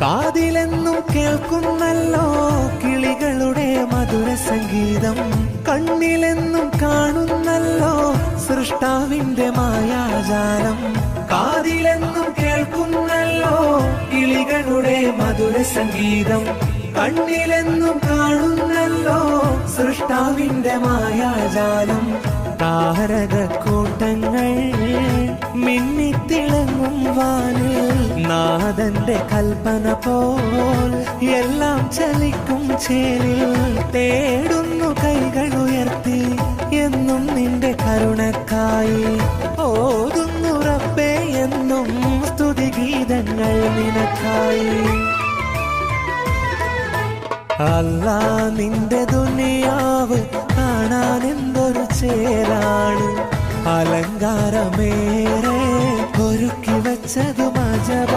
കാതിലെന്നും കേൾക്കുന്നല്ലോ കിളികളുടെ മധുര സംഗീതം, കണ്ണിലെന്നും കാണുന്നല്ലോ സൃഷ്ടാവിന്റെ മായാജാലം. കാതിലെന്നും കേൾക്കുന്നല്ലോ കിളികളുടെ മധുര സംഗീതം, കണ്ണിലെന്നും കാണുന്നല്ലോ സൃഷ്ടാവിന്റെ മായാജാലം. താരകക്കൂട്ടങ്ങൾ മിന്നിത്തിളങ്ങും വാനിൽ, നാഥന്റെ കൽപ്പന പോൽ എല്ലാം ചലിക്കും ചേലിൽ. തേടുന്നു കൈകൾ ഉയർത്തി എന്നും നിന്റെ കരുണക്കായി, ഓതുന്നു റബ്ബേ എന്നും സ്തുതിഗീതങ്ങൾ നിനക്കായി. അല്ലാ നിന്റെ ദുനിയാവ് കാണാൻ എന്തൊരു ചേലാണ്, അലങ്കാരമേറെ ഒരുക്കി വെച്ചതു മജബ.